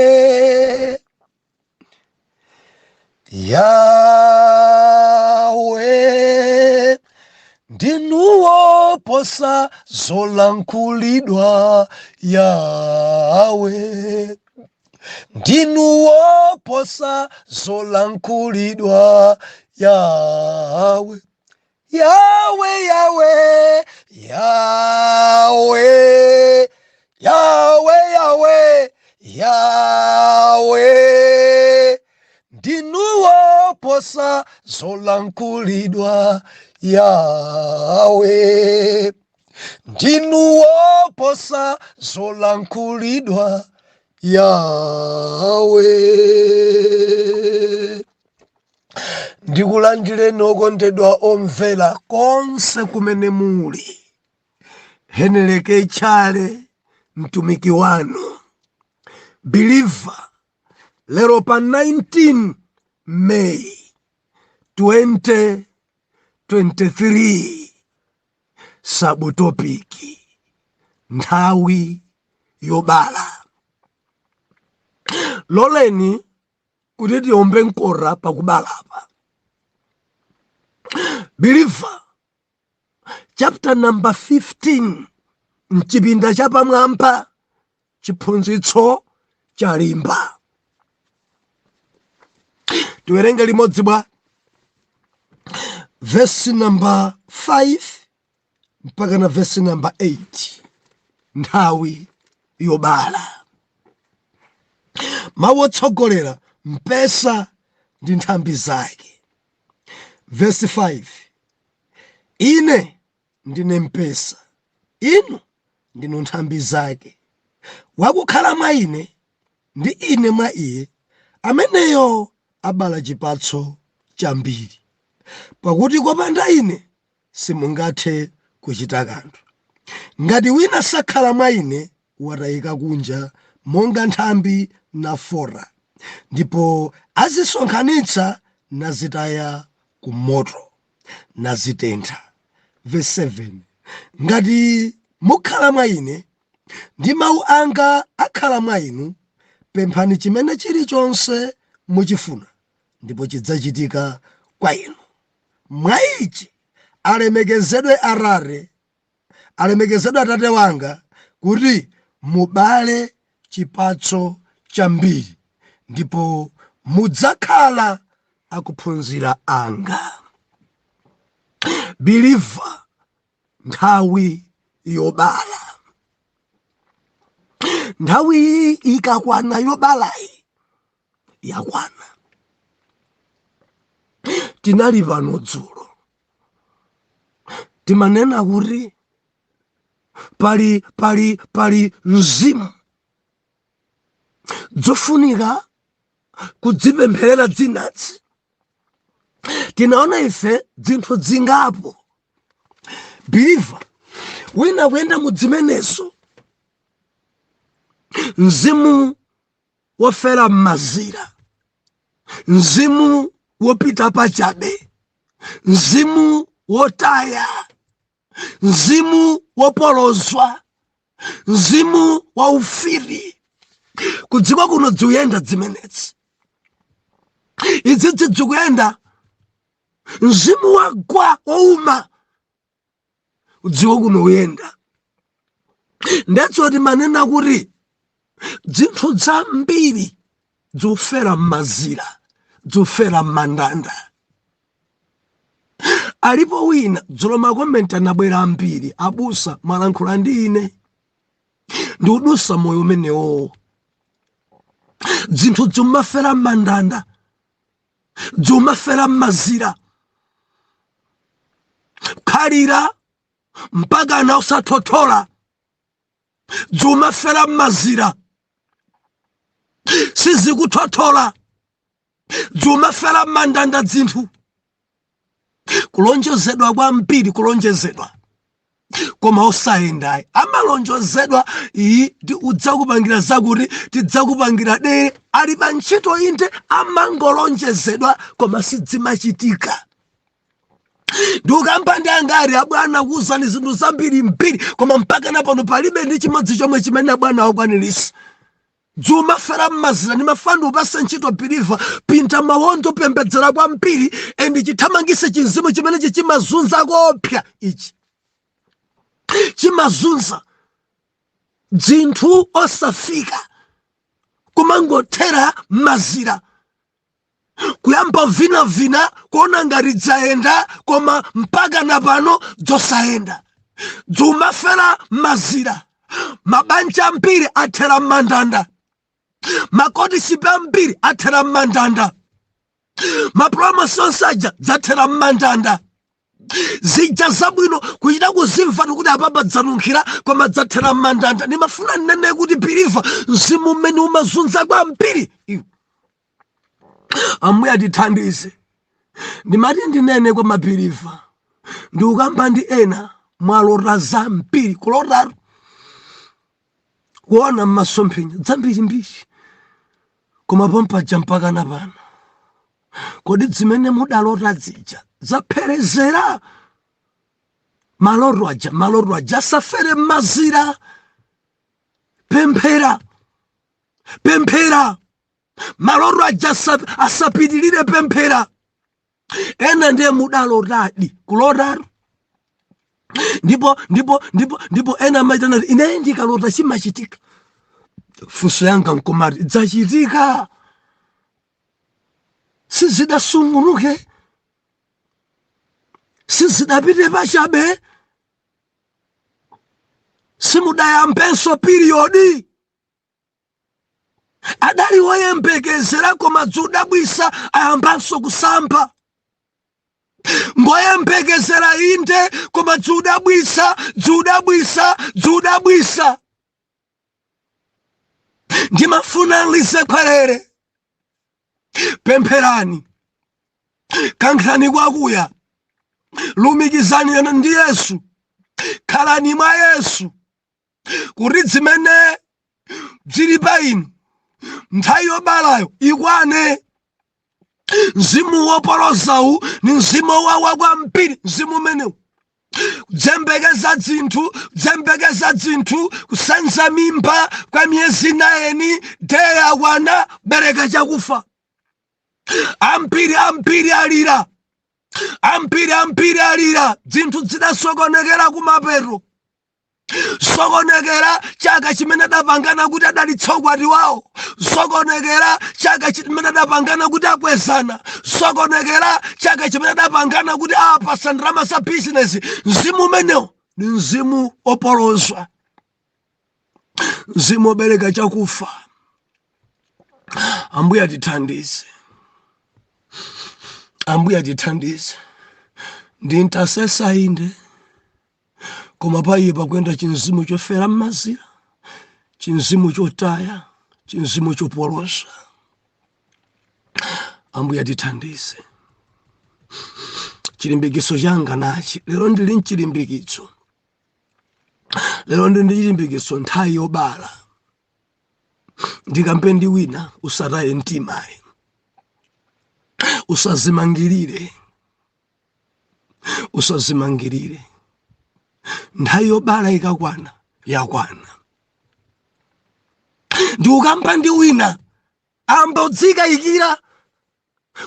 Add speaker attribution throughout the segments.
Speaker 1: Yahweh, Yahweh, ndinuwo posa zolankhulidwa. Yahweh, ndinuwo posa zolankhulidwa. Yahweh, Yahweh, Yahweh, Yahweh, Yahweh, Yahweh, Yahweh, ndinuwo posa zolankhulidwa. Yahweh, ndinuwo posa zolankhulidwa. Yahweh. Ndikulandireni okondedwa omvera konse kumene muli. Heneleke Tchale, mtumiki wanu, believer, lero pa 19 May 2023, sabutopiki Nthawi Yobala. Loleni kuti tiombe nkora pakubalapa. Believer, chapter number 15, mchipinda chapamwamba, chiphunzitso chalimba. Tiwerenge limodzi bwa verse number 5 mpaka na verse number 8. Nthawi Yobala. Mawu otsogolera mpesa ndi nthambi zake. Verse 5. Ine ndine mpesa, inu ndinu nthambi zake. Wakukhala mwa ine ndi ine mwa iye, ameneyo abala chipatso chambiri. Pakuti kopanda ine simungathe kuchita kanthu. Ngati wina sakhala mwa ine, watayika kunja monga nthambi nafora, ndipo azisonkhanitsa nazitaya ku moto nazitentha. Verse 7. Ngati mukhala mwa ine ndi mawu anga akhala mwa inu, pemphani chimene chilichonse muchifuna ndipo chidzachitika kwa inu. Mwa ichi alemekezedwe Atate wanga, kuti mubale chipatso chambiri ndipo mudzakhala akuphunzira anga. Believer, nthawi yobala. Nthawi ikakwana yobalayi yakwana. Tinali pano dzulo timanena kuti pali mzimu zofunika kudzipempherera dzinadzi. Tinaona ife dzinthu zingapo. Believer, wina kuyenda mudzimenezo, mzimu wofera m'mazira, mzimu wopita pachabe, mzimu wotaya, mzimu wopolozwa, mzimu waufiri. Kudziko kuno dzikuyenda dzimenezi. Idzi dzikuyenda mzimu wagwa wauma. Kudziko kuno uyenda. Ndetsoti manena kuti dzinthu zambiri zofera m'mazira, zofera m'mandanda. Alipo wina dzulo makomenti anabwera ambiri, abusa malankhula ndi ine ndi udusa moyo umenewo. Dzinthu zomafera m'mandanda, zomafera m'mazira, khalira mpaka na usathothola, zomafera m'mazira, sizikuthothola, zomafera m'mandanda dzinthu. Kulonjezedwa kwambiri, kulonjezedwa koma osayendayi. Amalonjezedwa udzakupangira zakuti, tidzakupangira dere, ali pa ntchito inde amangolonjezedwa koma sidzimachitika. ndikukamba ndi angari abwana kuwuzani zinthu zambiri mbiri koma mpaka napano palibe ndi chimodzi chomwe chimene abwana akwanirisa. Dzuma fera mmazira ni mafano upasa ntchito biliva pinta mawondo pembedzera kwa mpiri endi chithamangise chinzimu chimene chimazunza kopya ichi. Chimazunza dzinthu osafika kumangothera mazira kuyamba vina kuona ngati dzaenda koma mpaka napano dzosaenda. Dzuma fera mazira mabanja ambiri athera m'mandanda, makotisipe ambiri athera m'mandanda, mapromotions aja zathera m'mandanda, zija zabwino kuchita kuzimva kuti apapa dzanunkhira koma zathera m'mandanda. Ndimafuna nnene kuti biliva mzimu mmene umazunza kwa mpiri. Ambuye atithandize. Ndimati ndinene kwa mabiliva ndikukamba ndi ena mwalota za mpiri kulota kuona m'masomphenya zambirimbiri koma pompaja mpaka napano kodi zimene mudalota zija zapherezera? Maloro aja safere mazira. Pemphera maloro aja asapitilire pemphera. Ena ndiye mudalotadi kulota ndipo ena maitana ine ndikalota chimachitika. Funso yanga nkomati dzachitika sizidasunguluke, sizidapite pachabe, simudayambenso periodi. Adali woyembekezera koma dzudabwisa ayambanso kusamba. Ngoyembekezera inde koma dzudabwisa. Ndimafuna nlise kwerere. Pempherani, kankhani kwakuya, lumikizani ndi Yesu, khalani mwa Yesu kuti zimene zili pa inu nthawi yobalayo ikwane. Mzimu wopolozawu ni mzimu wawa kwa mpiri. Mzimu umenewu dzembekeza dzinthu kusenza mimba kwa miyezi 9 deya wana bereka chakufa. Ampiri alira dzinthu zidasokonekera kumapeto. Sokonekera chaka chimene adapangana kuti adalitsa ukwati wawo. Sokonekera chaka chimene adapangana kuti akwezana. Sokonekera chaka chimene adapangana kuti apasa ndalama za business. Mzimu umenewo ni mzimu opolozwa, mzimu obereka chakufa. Ambuye atithandize. Ndi intercessor inde koma paipa kwenda chinzimu chofera m'mazira, chinzimu chotaya, chinzimu chopolosa. Ambuye atithandize. Chilimbikiso changa nachi lero ndili mchilimbikiso. Lero ndi chilimbikiso nthawi yobala. Ndikambe ndi wina usataye mtima, usazimangirire. Nthawi yobala ikakwana yakwana. Ndikukamba ndi wina amba udzikayikira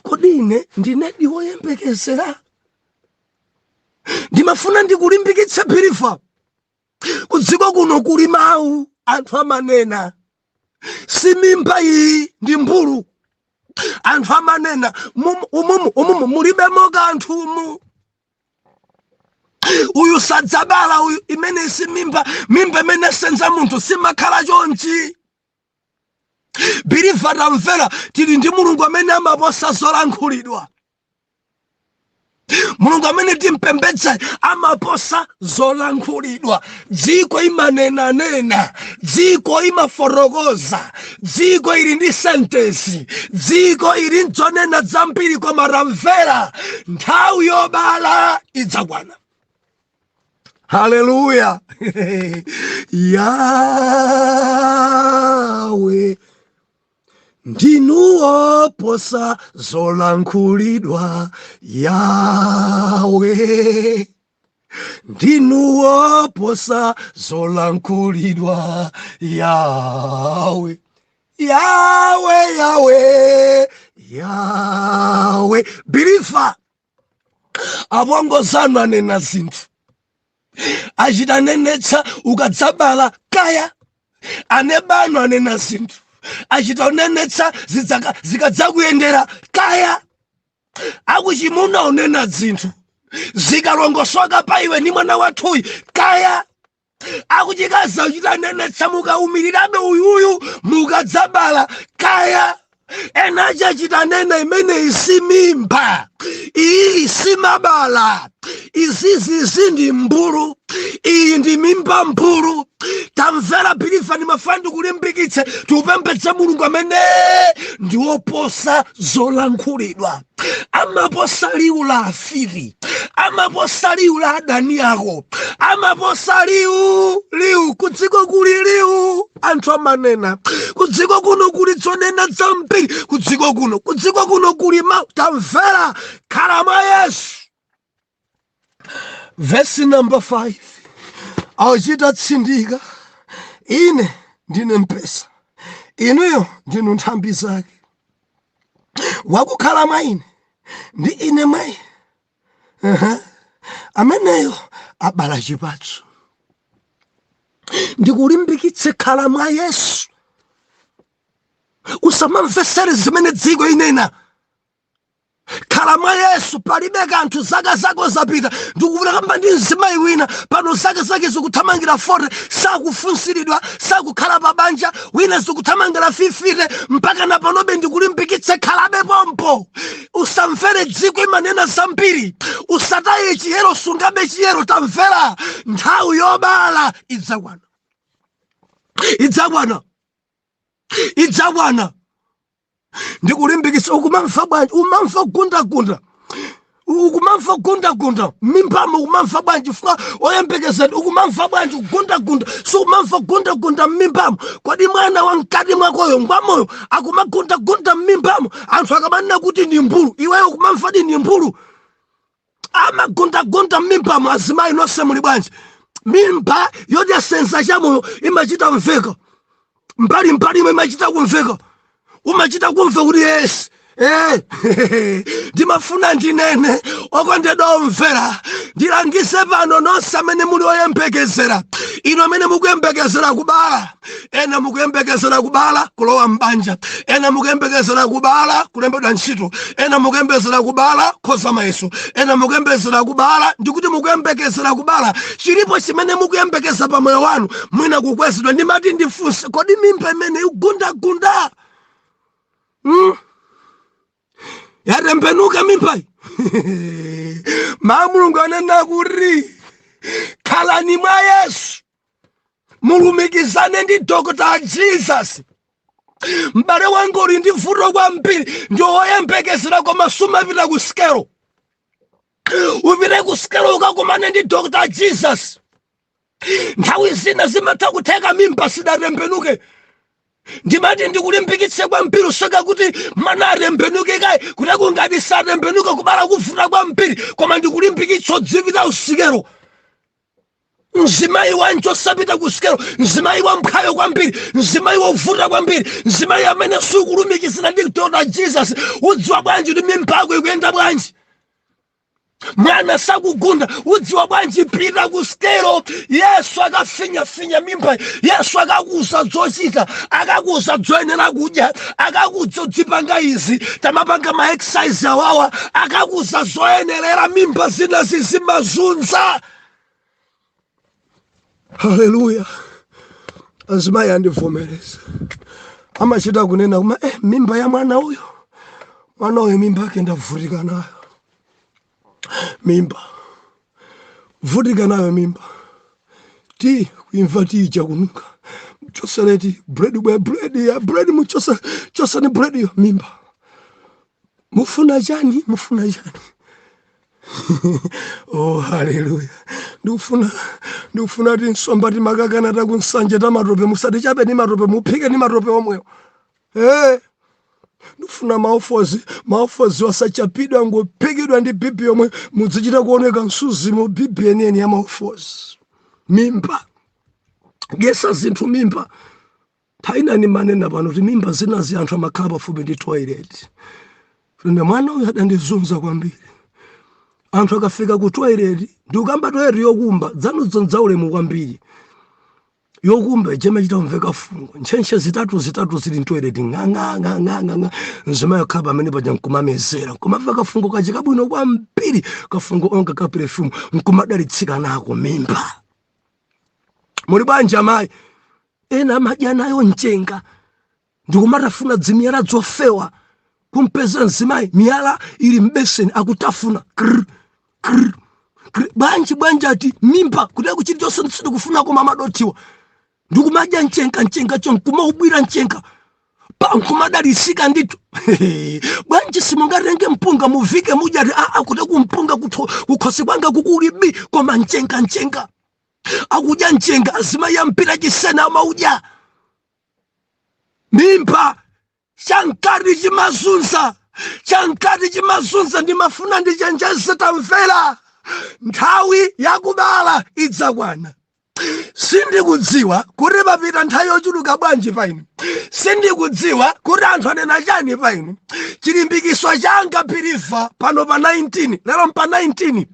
Speaker 1: kodi ine ndinedi woyembekezera. Ndimafuna ndikulimbikitse biliva kudziko kuno kuli mawu anthu amanena si mimba iyi ndi mbulu. Anthu amanena umumu mulibemo kanthu umu. Uyu sadzabala uyu imene si mimba imene senza munthu simakhala chonchi. Biliva tamvera tili ndi Mulungu amene amaposa zolankhulidwa. Mulungu amene timpembedza amaposa zolankhulidwa. Dziko imanena, dziko imaforokoza, dziko ili ndi sentence, dziko ili ndzonena zambiri koma tamvera nthawi yobala idzakwana. Hallelujah. Yahweh ndi ndinuwo posa zolankhulidwa Yawe. Ndinuwo posa zolankhulidwa Yawe. Yawe, Yawe, Yawe. Believer, abongozana nena zinthu achitanenetsa ukadzabala kaya anebano anena zinthu achitanenetsa zikadzakuyendera kaya akuchimuna unena zinthu zikalongosoka pa iwe ni mwana wathuyi kaya akuchikaza uchitanenetsa mukaumirirabe uyuyu mukadzabala kaya enaja chitanena imene isimimba iyi isimabala izizi ndi mbulu iyi ndi mimba mbulu. Tamvera Believer, ni mafandi kulimbikitse tupembedze Mulungu amene ndiwoposa zolankhulidwa, amaposa liwu la afiri, amaposa liwu la adani ako, amaposa liwu kudziko kuli liwu anthu amanena, kudziko kuno kuli zonena zambiri, kudziko kuno kuli mawu. Tamvera, khala mwa Yesu. Verse number 5. Awachita tsindika, ine ndine mpesa, inuyo ndinu nthambi zake. Wakukhala mwa ine ndi ine mwa iye, ameneyo abala chipatso. Ndikulimbikitse khala mwa Yesu. Usamamvesere zimene dziko inena. Khala mwa Yesu, palibe kanthu zaka zako zapita. Ndikuvuta kamba ndi mzimayi wina pano zaka zake zikuthamangira 40, sakufunsiridwa, sakukhala pabanja, wina zikuthamangira 50 mpaka na panobe. Ndikulimbikitse khalabe pompo. Usamvere dziko imanena zambiri, usataye chiyero sungabe chiyero. Tamvera, nthawi yobala idzakwana, idzakwana. Ndikulimbikitsa ukumamva bwanji, umamva gunda ukumamva gunda mimpamo, ukumamva bwanji fuka oyembekezera, ukumamva bwanji gunda so umamva gunda mimpamo. Kodi mwana wankati mwakoyo ngwamoyo akumagunda mimpamo, anthu akamanena kuti ndi mbulu, iweyo ukumamva ndi mbulu. Amagunda mimpamo. Azimayi nonse muli bwanji, mimba yodya sensa chamoyo imachita kumveka, mbali imwe imachita kumveka. Umachita kumva kuti yes, ndimafuna ndinene okondedwa omvera, ndilangise pano nonse amene muli oyembekezera. Ino amene mukuyembekezera kubala, ena mukuyembekezera kubala kulowa mbanja, ena mukuyembekezera kubala kulembedwa ntchito, ena mukuyembekezera kubala khoza mayeso, ena mukuyembekezera kubala. Ndikuti mukuyembekezera kubala, chilipo chimene mukuyembekeza pa moyo wanu mwina kukwezedwa. Ndimati ndifunse, kodi mimba imene igunda yatembenuka mimbai? Mulungu anena kuti khalani mwa Yesu, mulumikizane ndi Dr. Jesus. M'bale wanga uli ndi vuto kwambiri, ndi oyembekezera koma sumapita ku sikelo. Upite ku sikelo ukakumane ndi Dr. Jesus. Nthawi zina zimatha kutheka mimba sidatembenuke. Ndimati ndikulimbikitse kwambiri, usaka kuti mwana atembenuke kayi kuti kungati satembenuka kubala kuvuta kwambiri, koma ndikulimbikitsa odzipita usikelo. Mzimayi wanjo sapita kusikelo, mzimayi wamphayo kwambiri, mzimayi wovuta kwambiri, mzimayi amene sukulumikizira ndi Dr. Jesus. Udziwa bwanji kuti mimba yako ikuyenda bwanji? Mwana sakugunda, udziwa bwanji pita kusikelo? Yesu akafinya mimba, Yesu akakuza zochita, akakuza zoyenera kudya, akakuza udzipanga izi tamapanga ma exercise awawa, akakuza zoyenerera mimba zina zizimazunza. Haleluya. Azimayi andivomereza, amachita kunena kuma mimba ya mwana uyo mimba yake ndavutika nayo. Mimba vutika nayo mimba, ti kuimva ti chakunuka chosaleti bread muchosa ni bread yo mimba. Mufuna jani Oh, haleluya. Ndufuna ti nsomba ti makakana takunsanje tamatope, musati chabe ni matope, muphike ni matope omweyo. Ndifuna maofozi wasachapidwa ngopikidwa ndi bibi yomwe mudzichita kuoneka msuzi mu bibi yeniyeni ya maofozi. Mimba. Gesa zinthu mimba. Taina ni manena pano kuti mimba zinazi anthu amakhala pafupi ndi toilet. Funa mwana uyu adandizunza kwambiri. Anthu akafika ku toilet ndi ukamba toilet yokumba dzanuzo nzaulemu kwambiri. Yokumba jema chita umveka fungo. Nchenche zitatu zili toilet nga. Nzima yakaba amene paja nkumamezera. Nkumaveka fungo kachika bwino kwambiri. Kafungo onga ka perfume nkumadalitsika nako mimba. Muli bwanji amayi? Ena madya nayo nchenga. Ndikumatafuna dzimiyala dzofewa. Kumpeza nzimayi miyala ili mbeseni akutafuna. Banji ati mimba kuti kuchiti chonse ndisidi kufuna koma madotiwa. Ndikumadya nchenga cho nkumaubwira nchenga. Pa nkumadalisika nditu. Banji simungatenge mpunga muvike mudya kuti kumpunga kukhosi kwanga kukulibi koma nchenga. Akudya nchenga azima ya mpira chisena amaudya. Mimba chankari chimazunza ndimafuna ndichenjeze tamvera. Nthawi yakubala idzakwana. Sindikudziwa kuti papita nthawi yochuluka bwanji paino. Sindikudziwa kuti anthu anena chani paino. Chilimbikiswa changa piriva pano pa 19. Lero pa 19.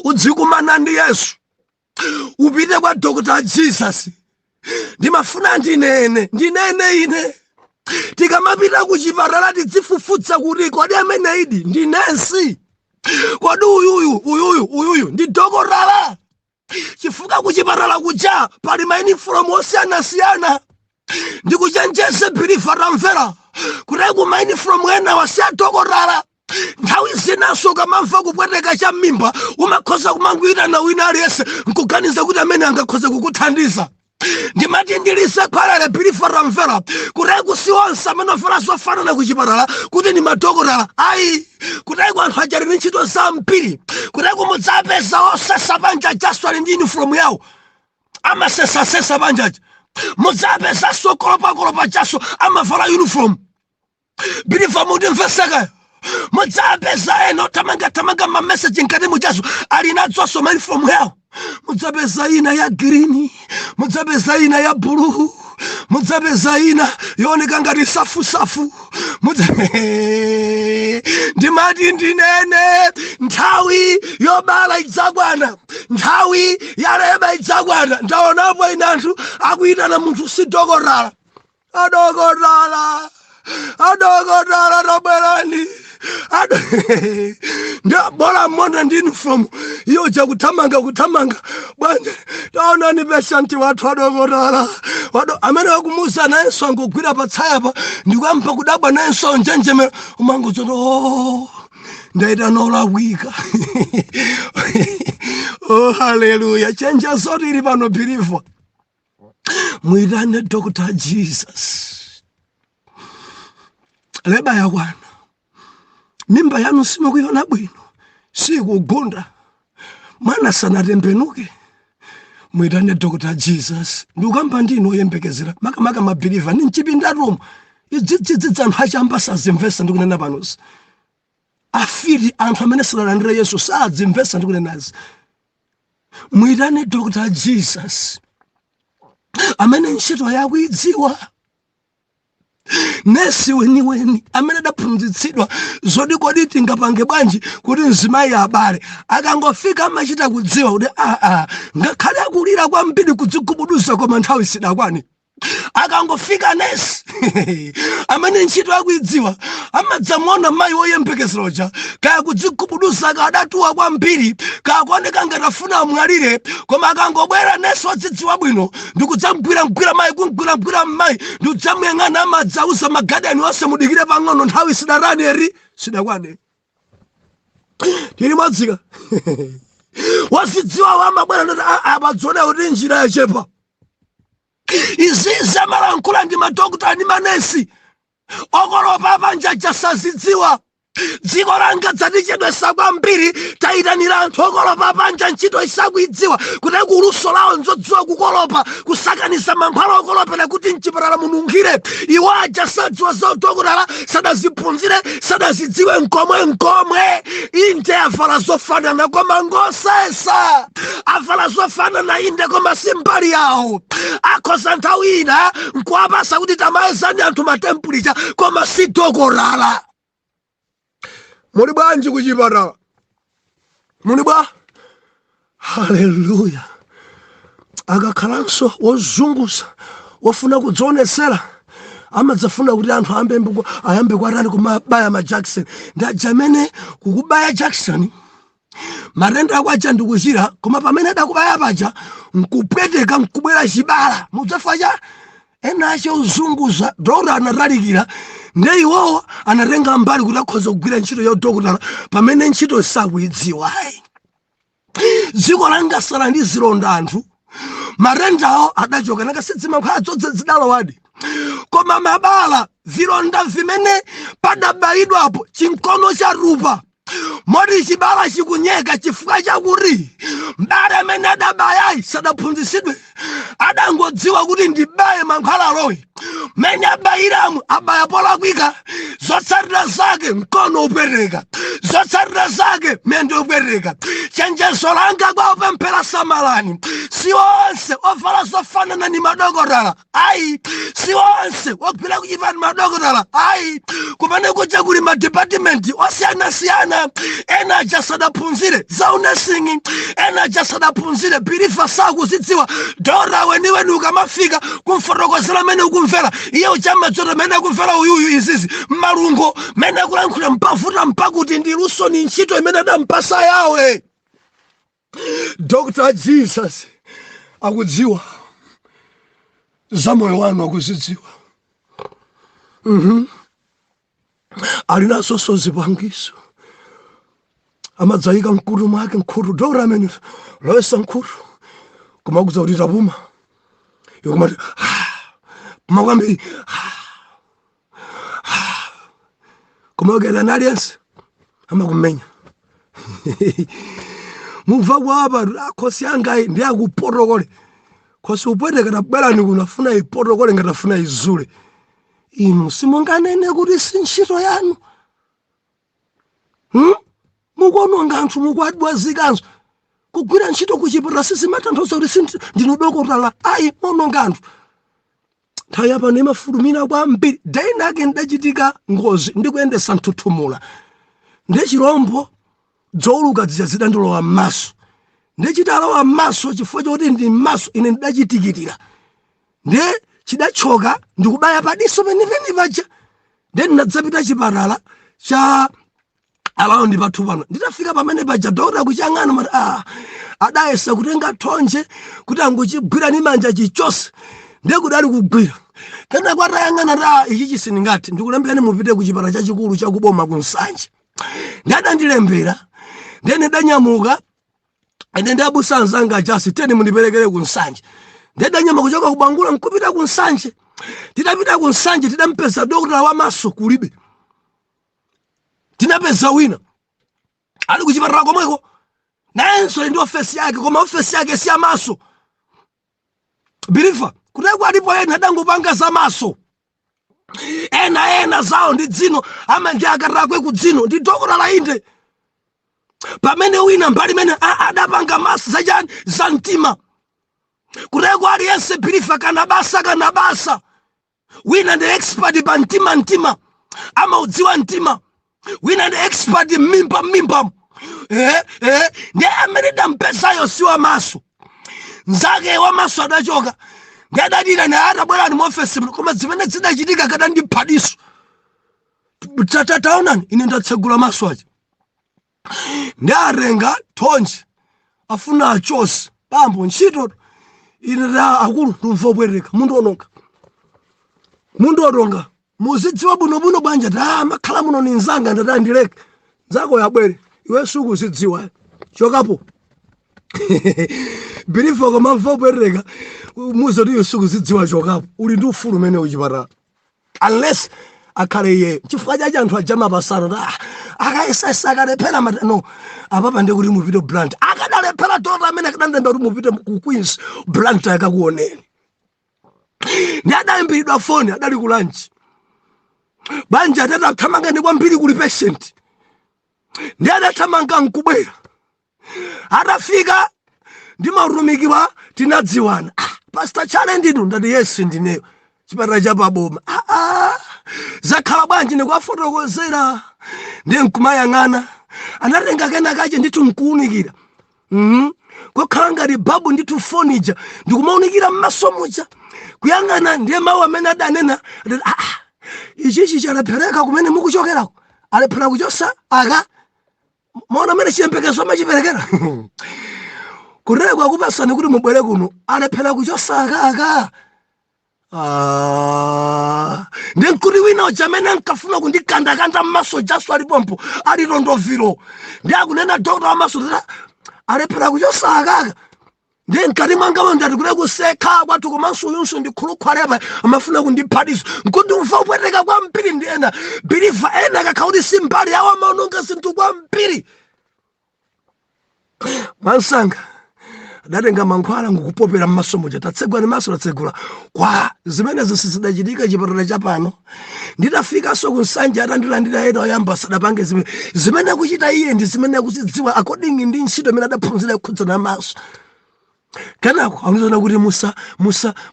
Speaker 1: Udzikumana ndi Yesu. Upite kwa Dr. Jesus. Ndimafuna ndinene ine. Tikamapita kuchipatala tidzifufutsa kuti kodi amene idi ndi nesi. Kodi uyuyu ndi dokotala. Chifukwa kuchipatala kuja pali mainifomu osiyana. Ndikuchenjeze pirifa tamvera. Kuti kumainifomu ena wasiya dokotala. Nthawi zinaso kamamva kupweteka cha mimba umakhoza kumangwira na wina aliyese nkuganiza kuti amene angakhoza kukuthandiza. Ndimati ndilise khwalale pirifa tamvera. Kuti kusionsa amene ofera zofanana kuchipatala kuti ndi madokotala. Ayi. Kuti anthu achali ndi ntchito za mpiri. Kuti mudzapeza osesa banja jaswali ndi uniform yawo. Amasesa banjaji. Mudzapeza sokolopa chaso amavala uniform. Pirifa mudimveseka. Mudzapeza eno tamanga ma message nkati muchaso alinadzoso ma uniform yawo. Mudzapeza ina ya green, mudzapeza ina ya blue, mudzapeza ina yooneka ngati safu. Ndimati ndinene nthawi yobala idzakwana. Nthawi yaleba idzakwana. Ndaonapo ina anthu akuitana munthu si dokotala. Adokotala tabwerani. Ndio bora mona ndi uniform iyo cha kutamanga bwana taonani patient wathu adokotala amene wakumusa nayenso angogwira patsaya pa ndikwampa kudabwa nayenso njenjemera umangozoto ndaita nolawika. Oh hallelujah. Chenja zoti ili pano believe. Muitane Dr. Jesus. Leba yakwana. Mimba yanu simukuiona bwino. Sikugunda. Mwana sanatembenuke. Muitane Dr. Jesus. Ndikamba ndino yembekezera. Maka mabeliever ni nchipindatomo. Idzidzidza anthu achamba sazimvesa ndikunena panosi. Afiri anthu amene salalandira Yesu sadzimvesa ndikunenazi. Muitane Dr. Jesus. Amene ntchito yakuidziwa. Nesi weni amene daphunzitsidwa zodi kodi tingapange bwanji kuti mzimayi abale akangofika amachita kudziwa kuti ngakhale akulira kwambiri kudzigubuduza koma nthawi sidakwani. Akangofika nesi amene ntchito akuidziwa amadzamona mayi woyembekezeroja kaya kudzigubuduza akadatuwa kwambiri kakuoneka ngati afuna amwalire koma akangobwera nesi wodzidziwa bwino ndikudzamgwira mayi kugwira mayi ndikudzamuyang'ana amadzauza magadani onse mudikire pang'ono nthawi sidarani eri sidakwane. Tili mwadzika. Wazidziwa wamabwera abadzona kuti njira yachepa. Iziza malankula ndi madokotala ndi manesi okolopa banja chasazidziwa dziko langa dzatichedwesa kwambiri tayitanira anthu okolopa panja ntchito isakuidziwa kuti kuluso lawo nzodziwa kukolopa kusakanisa mankhwala okolopera kuti mchipatala mununkhire iwo aja sadziwa zodokotala sadaziphunzire sadazidziwe nkomwe inde avala zofanana koma ngosesa avala zofanana inde koma simbali yawo akhoza nthawi ina nkuwapasa kuti tamayezani anthu matempulicha koma si dokolala. Muli bwanji kuchipatala? Muli bwa? Haleluya. Akakhalanso wozunguza wofuna kudzionetsera amadzafuna kuti anthu ayambe kwatani kumabaya ma Jackson. Ndajamene kukubaya Jackson matenda akwacha ndikuchira koma pamene adakubaya paja nkupweteka nkubwera chibala mudzafacha ena acho uzunguza dora anatalikira nde iwowo anatenga mbali kuti akhoza kugwira ntchito ya udokotala pamene ntchito sakuidziwa. Dziko langa sala ndi zilonda anthu matendawo adachoka nakasedzima kwa adzodze zidalo wadi koma mabala zilonda vimene padabayidwapo chinkono cha rupa moti chibala chikunyeka chifukwa chakuti mbale amene adabayayi sadaphunzitsidwe adangodziwa kuti ndibaye mankhwala alowe mene abayiramu abaya polakwika zotsatira zake mkono upweteka zotsatira zake mende upweteka. Chenjezo langa kwa upemphera samalani si onse ovala zofanana ni madokotala ayi si onse okupita kuchipatala madokotala ayi kumene kuja kuli madepartment osiyanasiyana ena aja sadaphunzire za unesingi ena aja sadaphunzire bilifa sakuzidziwa dora weniweni ukamafika kumfotokozera mene ukumvera iye uchamadzota mene akumvera uyuyu izizi malungo mene akulankhula mpavuta mpakuti ndi luso ni ntchito imene adampasa yawe. Dr. Jesus akudziwa za moyo wanu akuzidziwa. Alinaso zipangiso amadzayika mkulu mwake mkulu dora amene loesa mkulu koma kuza kuti tapuma yokumati makwambiri koma ukela naliyense amakumenya mumva kwapa akhosi yangayi ndi akuporokole khosi upweteka tabwerani kunafuna iporokole ngatafuna izule inu simunganene kuti si ntchito yanu. Mukuononga anthu mukuadwazikanso kugwira ntchito kuchipatala sisimatanthauza kuti ndinu dokotala ayi muononga anthu. Nthawi yapano imafulumira kwambiri dainake ndachitika ngozi ndikuyendesa mthuthumula ndi chirombo dzowuluka zija zidandilowa m'maso ndechitalowa m'maso chifukwa choti ndi m'maso ine ndidachitikitira ndi chidachoka ndikubaya padiso penipeni paja ndi ndinadzapita chipatala cha alaundi pathu pano nditafika pamene paja dokota kuchang'ana mati adayesa kutenga thonje kuti angochigwira ni manja chichonse ndekudali kugwira kena kwatayang'ana ichi chisindingati ndikulembera mupite ku chipatala chachikulu chakuboma ku Nsanje ndadandilembera ndene danyamuka ende ndabusa anzanga jasi teni mundiperekere ku Nsanje ndedanyama kuchoka kubangula nkupita ku Nsanje tidapita ku Nsanje tidampeza dokota wamaso kulibe tinapeza wina ali kuchipatala komweko nayenso ndi ofesi yake koma ofesi yake si amaso bilifa kuteko alipo ena adangopanga za maso ena zawo ndi dzino ama ndi akatakwe ku dzino ndi dokotala inde pamene wina mbali mene adapanga maso zachani za mtima kuteko aliyense bilifa kanabasa wina ndi expert pa mtima ama udziwa mtima wina ndi expert mimba ndi amene dampesayo si wamaso nzake wamaso adachoka ngadadira na atabwera ni office koma zimene zidachitika kada ndi phadiso taonani ine ndatsegula maso aja ndarenga thonje afuna achosi pambo ntchito ine da akulu ndumvobwereka mundu ononga muzidziwa buno banja makhala muno ni nzanga ndatandileke nzako yabwere iwe suku zidziwa chokapo bilifa koma mvobwereka muzo ndiyo suku zidziwa chokapo uli ndi ufulu mene uchipatala unless akhale iye chifukwa chache anthu ajama pasano akayesesa akalephera no apapa ndi kuti mupite Blantyre akadalephera tota amene akadandenda kuti mupite ku Queens Blantyre akakuoneni ndi adayimbiridwa foni adali ku lunch banja atathamanga ndi kwambiri kuli patient ndi adathamanga nkubwera atafika ndi marumikiwa tinadziwana Pastor Tchale ndinu ndati yes ndineyo chipatala cha paboma zakhala bwanji ndikwafotokozera ndi nkumayang'ana anatenga kena kache ndithu nkuunikira kokhala ngati babu ndithu fonija ndikumaunikira m'maso muja kuyang'ana ndiye mawu amene adanena ichichi chalephereka kumene mukuchokerako alephera kuchosa aka maona amene chiyembekezo amachiperekera kurekwa kupasani kuti mubwere kuno alephera kuchosa aka ndi nkuti wina uja amene ankafuna kundikandakanda m'maso jaso alipompo alilondoviro ndi akunena dokta wamaso alephera kuchosa aka ndi nkati mwangamo ndati kule kusekha kwathu komanso uyunso ndikhulukhwalepa amafuna kundiphatiso nkuti ufa upweteka kwambiri ndi ena biliva ena kakhakuti simbali yawo amaononga sinthu kwambiri mansanga adatenga mankhwala ngukupopera m'maso muja tatsegula ni maso tatsegula kwa zimenezo sizidachitika chipatala chapano nditafikanso kunsanja atandilandira ena oyamba sadapange zimene akuchita iye ndi zimene akuzidziwa according ndi ntchito imene adaphunzira kukhudzana maso kenako anizona kuti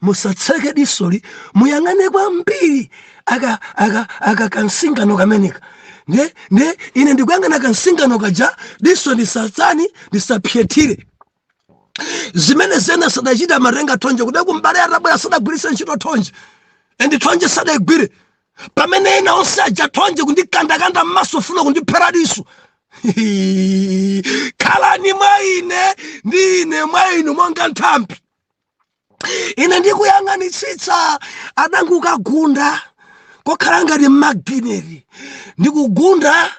Speaker 1: musatseke disoli muyang'ane kwambiri aka kansingano kameneka ne ine ndikuyang'ana kansingano kaja diso ndisatsani ndisapyetire zimene zena sadachita marenga thonje kuti kumbale atabwera sadagwiritse ntchito thonje endi thonje sadagwire pamene ena onse aja thonje kundikandakanda m'maso funa kundiphera diso khalani mwa ine ndi ine mwa inu monga nthambi ine ndikuyang'anitsitsa adangukagunda kokhala ngati magineri ndikugunda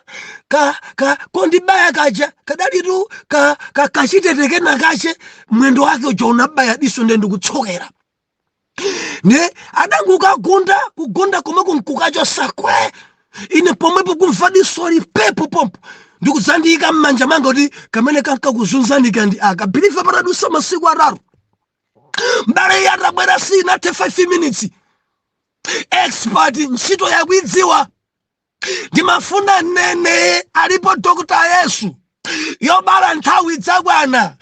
Speaker 1: kondibaya kaja kadalitu kachitetekena kache mwendo wake uja unabaya diso nde ndikutsokera ne adangukagunda kugunda komwe kunkukacho sakwe ine pomwepo kumva disoli pepo pompo ndikuzandika m'manja manga kuti kamene kankakuzunzanika ndi akabiliva patadusa masiku atatu mbale yatabwera sinathe 5 minutes expert ntchito yakuidziwa ndimafuna nene alipo Dr. Yesu Yobala nthawi idzakwana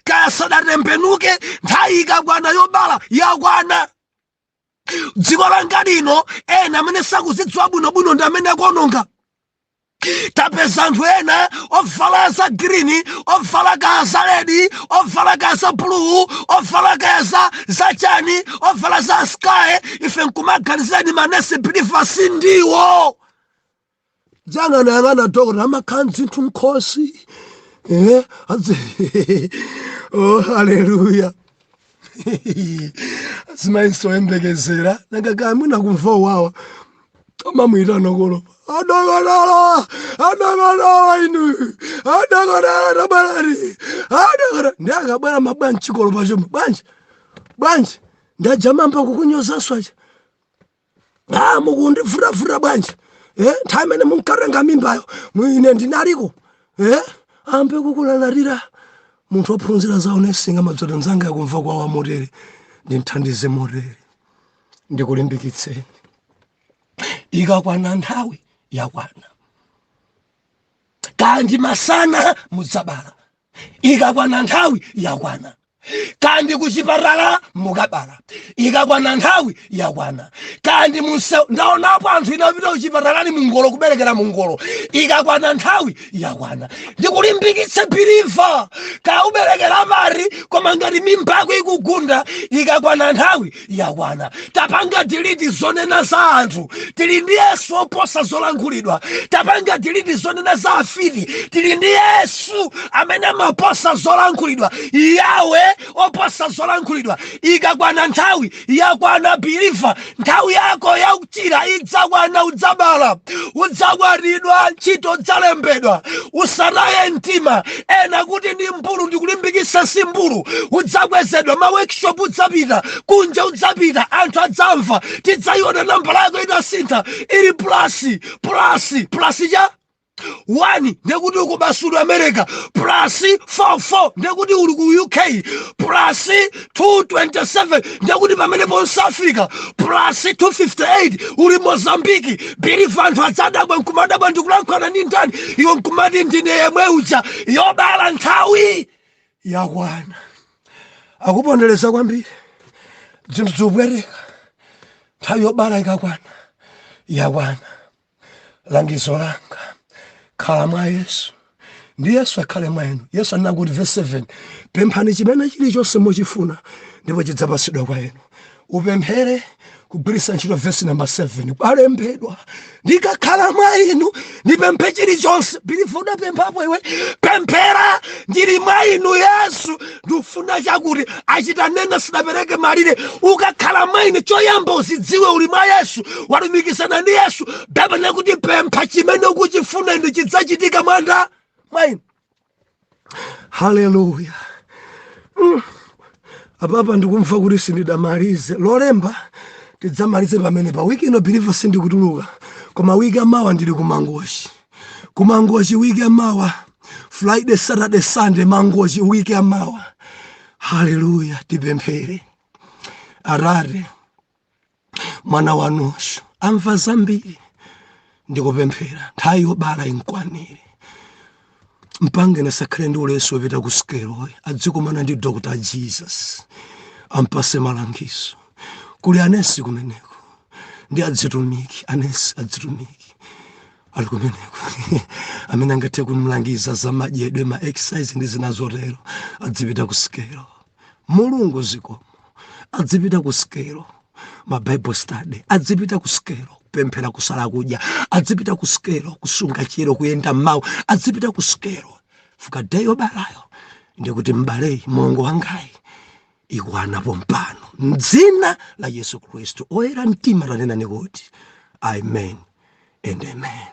Speaker 1: kaya sadatembenuke nthawi ikakwana Yobala yakwana dziko langa lino ena amene sakuzidziwa bwinobwino ndi amene akuononga tapeza anthu ena ovala za green ovala kaya za red ovala kaya za blue ovala kaya za chani ovala za sky ife nkumaganizani manesi bilifasi ndiwo jana nayang'ana dokota amakhanzi nthu mkhosi oh haleluya simayiso embekezera nangaka mwina kumva wawa amamuyitana kolo adagalala inu adagalala tabalani adagalala ndi akabwera mabwanji kolo pachomwe bwanji ndajamamba kukunyoza swacha mukundifurafura bwanji nthawi imene munkatenga mimbayo mwine ndinaliko ambe kukulalatira munthu ophunzira za unesinga madzota nzanga yakumva kwawa motere ndinthandize motere ndikulimbikitseni ikakwana nthawi yakwana kandi masana mudzabala ikakwana nthawi yakwana kandi kuchipatala mukabala ikakwana nthawi yakwana kandi ndaonapo anthu inapita kuchipatalani mungolo kuberekera mungolo ikakwana nthawi yakwana ndikulimbikitse biliva ka uberekera mari koma ngati mimba yako ikugunda ikakwana nthawi yakwana tapanga diliti zonena za anthu tili ndi Yesu oposa zolankhulidwa tapanga diliti zonena za afiti tili ndi Yesu amene amaposa zolankhulidwa yawe oposa zolankhulidwa ikakwana nthawi nthawi yakwana believer, nthawi yako yakuchira idzakwana, udzabala, udzakwanidwa, ntchito dzalembedwa. Usataye mtima. Ena kuti ndi mbulu ndikulimbikitsa si mbulu, udzakwezedwa, ma workshop udzapita, kunja udzapita, anthu adzamva, tidzayiona nambala yako itasintha ili plus cha 1 ndekuti uku basulu America, plus 44 ndekuti uli ku UK, plus 227 ndekuti pamene South Africa, plus 258 uli Mozambique. Believer anthu adzadabwa, nkumadabwa ndikulankhulana ndi ndani, iwo nkumati ndine yemwe uja. Yobala nthawi yakwana. Akupondereza kwambiri zinthu zobwereka. Nthawi yobala ikakwana yakwana. Langizo langa, khala mwa Yesu, ndi Yesu akhale mwa inu. Yesu anakuti verse 7, pemphani chimene chilichonse muchifuna ndipo chidzapatsidwa kwa inu. Upemphere kugwiritsa ntchito verse number 7, kwalembedwa ndikakhala mwa inu ndipemphe chilichonse. Believer udapemphapo iwe, pemphera ndili mwa inu Yesu ndifuna chakuti achita nena sinapereke malire. Ukakhala mwa ine choyamba uzidziwe uli mwa Yesu, walumikizana ndi Yesu. Baba nakuti pempha chimene ukuchifuna ine chidzachitika mwa inu. Haleluya. Apapa ndikumva kuti sindidamalize lolemba, tidzamalize pamene pa wiki ino. Believer sindikutuluka, koma wiki amawa ndili kumangochi wiki amawa, Friday, Saturday, Sunday, mangochi wiki amawa. Haleluya. Tipemphere. Arare mwana wanuso amva zambiri, ndikupemphera nthawi yobala inkwanire. Mpange nasakhale ndi uleso wopita ku sikelo, adzikumana ndi Dr. Jesus ampase malangizo. Kuli anesi kumeneko ndi adzitumiki, anesi adzitumiki ali kumeneko amene angathe kumlangiza za madyedwe, ma exercise ndi zina zotero. Adzipita ku sikelo. Mulungu zikomo, adzipita ku sikelo. Ma Bible study adzipita ku sikelo. Pemphera kusala kudya adzipita ku sikelo. Kusunga chiro, kuyenda mawu adzipita ku sikelo. Fuka day yobalayo ndikuti mbaleyi Mulungu wangayi ikwana pompano m'dzina la Yesu Kristu oyera mtima tanena nikuti amen and amen.